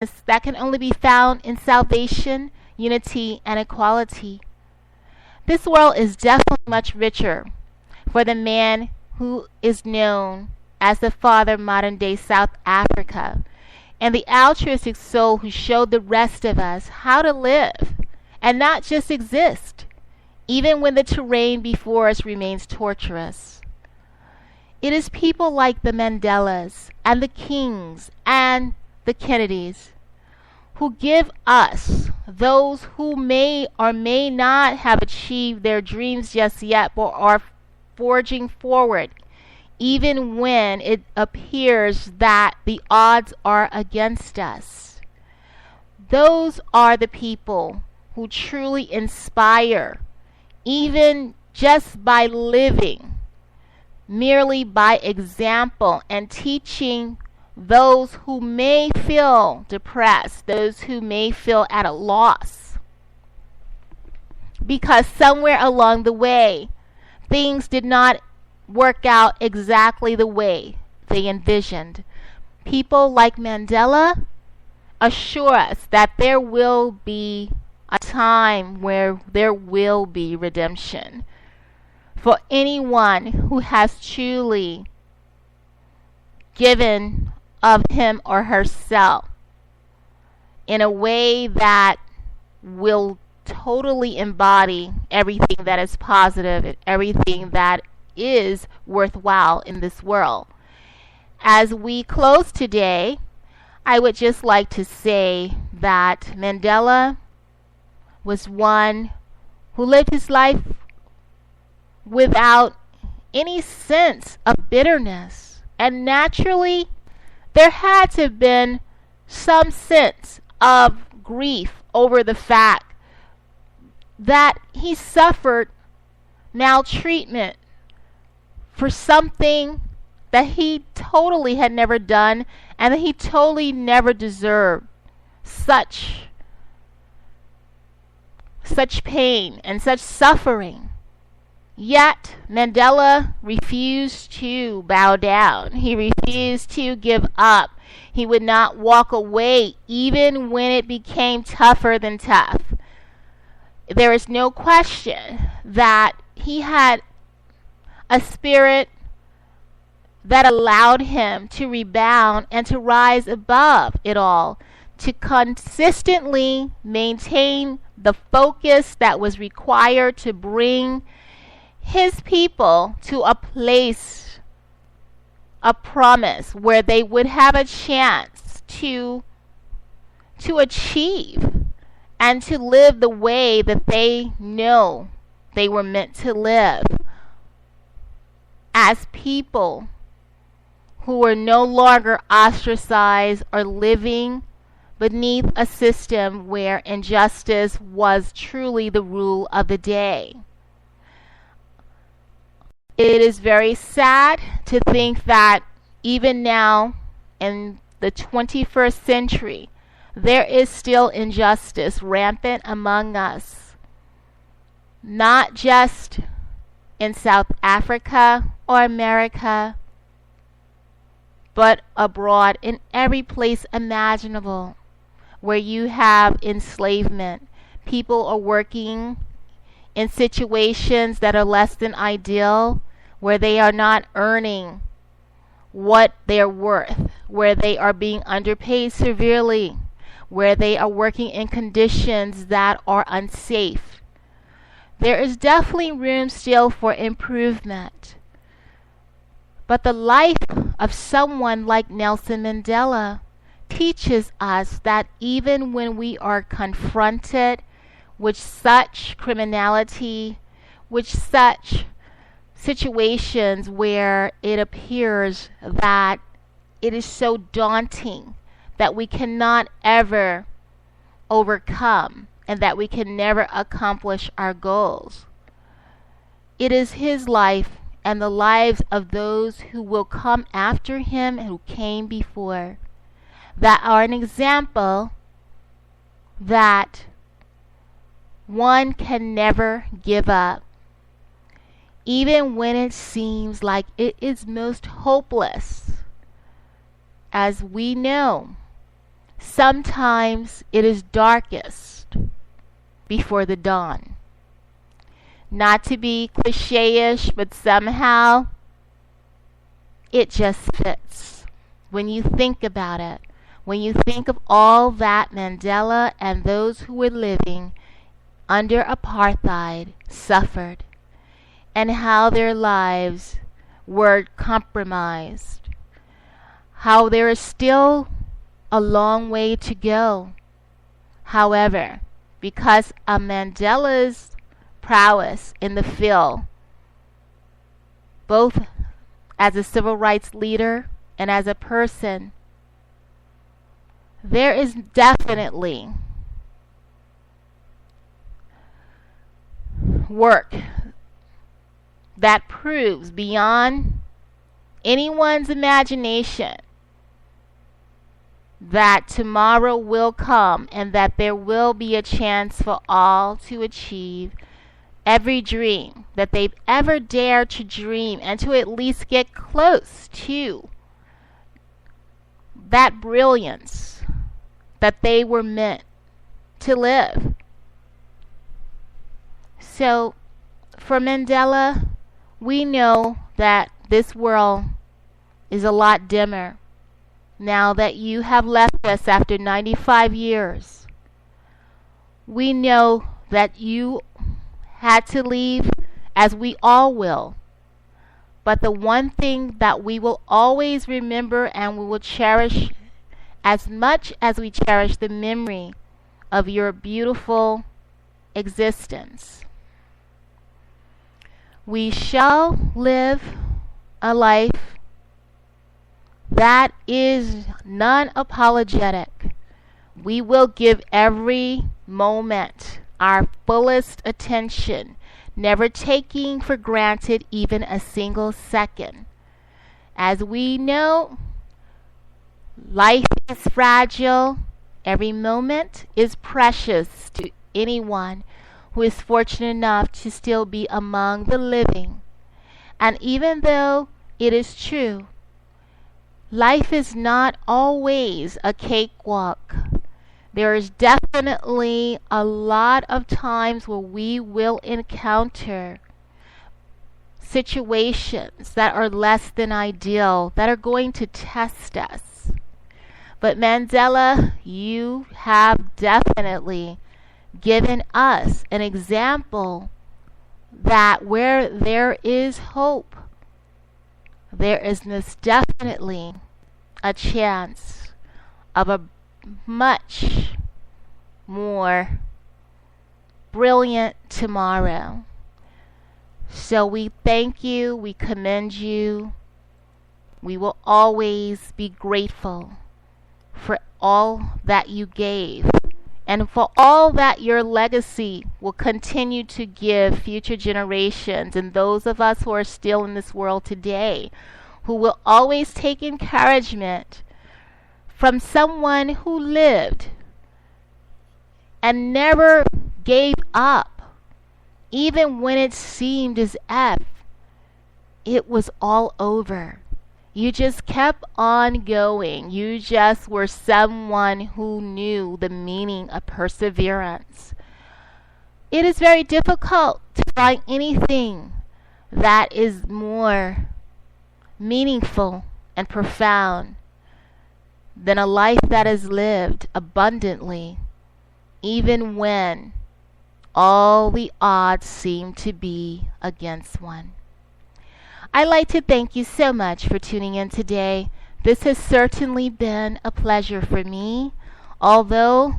that can only be found in salvation, unity, and equality. This world is definitely much richer for the man who is known as the father of modern day South Africa, and the altruistic soul who showed the rest of us how to live and not just exist, even when the terrain before us remains torturous. It is people like the Mandelas and the Kings and the Kennedys who give us, those who may or may not have achieved their dreams just yet but are forging forward, even when it appears that the odds are against us. Those are the people who truly inspire, even just by living, merely by example, and teaching those who may feel depressed, those who may feel at a loss, because somewhere along the way things did not work out exactly the way they envisioned. People like Mandela assure us that there will be a time where there will be redemption for anyone who has truly given of him or herself in a way that will totally embody everything that is positive and everything that is worthwhile in this world. As we close today, I would just like to say that Mandela was one who lived his life without any sense of bitterness, and naturally there had to have been some sense of grief over the fact that he suffered maltreatment for something that he totally had never done and that he totally never deserved such pain and such suffering. Yet Mandela refused to bow down. He refused to give up. He would not walk away even when it became tougher than tough. There is no question that he had a spirit that allowed him to rebound and to rise above it all, to consistently maintain the focus that was required to bring his people to a place, a promise where they would have a chance to achieve and to live the way that they know they were meant to live, as people who were no longer ostracized or living beneath a system where injustice was truly the rule of the day. It is very sad to think that even now in the 21st century, there is still injustice rampant among us, not just in South Africa or America, but abroad, in every place imaginable where you have enslavement. People are working in situations that are less than ideal, where they are not earning what they're worth, where they are being underpaid severely, where they are working in conditions that are unsafe. There is definitely room still for improvement. But the life of someone like Nelson Mandela teaches us that even when we are confronted with such criminality, with such situations where it appears that it is so daunting that we cannot ever overcome and that we can never accomplish our goals, it is his life and the lives of those who will come after him and who came before that are an example that one can never give up, even when it seems like it is most hopeless. As we know, Sometimes it is darkest before the dawn. Not to be cliche-ish, but somehow it just fits when you think about it. When you think of all that Mandela and those who were living under apartheid suffered, and how their lives were compromised, how there is still a long way to go. However, because of Mandela's prowess in the field, both as a civil rights leader and as a person, there is definitely work that proves beyond anyone's imagination that tomorrow will come and that there will be a chance for all to achieve every dream that they've ever dared to dream, and to at least get close to that brilliance that they were meant to live. So for Mandela, we know that this world is a lot dimmer now that you have left us after 95 years. We know that you had to leave, as we all will. But the one thing that we will always remember and we will cherish as much as we cherish the memory of your beautiful existence. We shall live a life that is non-apologetic. We will give every moment our fullest attention, never taking for granted even a single second. As we know, life is fragile. Every moment is precious to anyone who is fortunate enough to still be among the living. And even though it is true, life is not always a cakewalk. There is definitely a lot of times where we will encounter situations that are less than ideal, that are going to test us. But Mandela, you have definitely given us an example that where there is hope, there is most definitely a chance of a much more brilliant tomorrow. So we thank you, we commend you. We will always be grateful for all that you gave and for all that your legacy will continue to give future generations and those of us who are still in this world today, who will always take encouragement from someone who lived and never gave up, even when it seemed as if it was all over. You just kept on going. You just were someone who knew the meaning of perseverance. It is very difficult to find anything that is more meaningful and profound than a life that is lived abundantly, even when all the odds seem to be against one. I'd like to thank you so much for tuning in today. This has certainly been a pleasure for me, although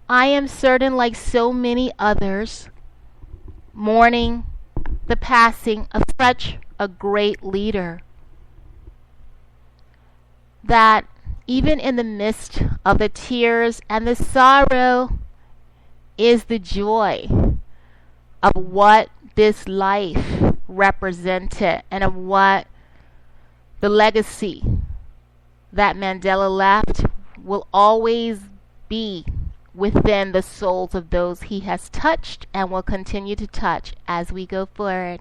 I am certain, like so many others, mourning the passing of such a great leader, that even in the midst of the tears and the sorrow is the joy of what this life represented and of what the legacy that Mandela left will always be within the souls of those he has touched and will continue to touch as we go forward.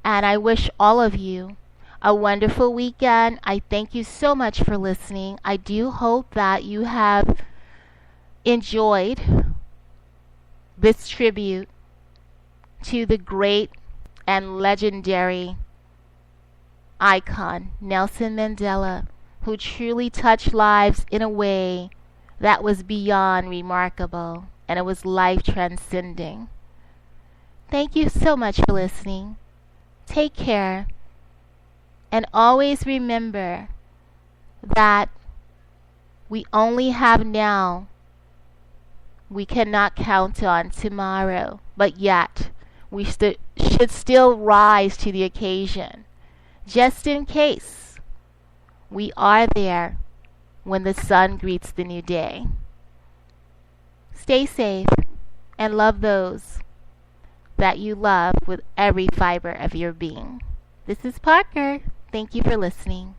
And I wish all of you a wonderful weekend. I thank you so much for listening. I do hope that you have enjoyed this tribute to the great and legendary icon, Nelson Mandela, who truly touched lives in a way that was beyond remarkable, and it was life transcending. Thank you so much for listening. Take care, and always remember that we only have now. We cannot count on tomorrow, but yet we should still rise to the occasion, just in case we are there when the sun greets the new day. Stay safe and love those that you love with every fiber of your being. This is Parker. Thank you for listening.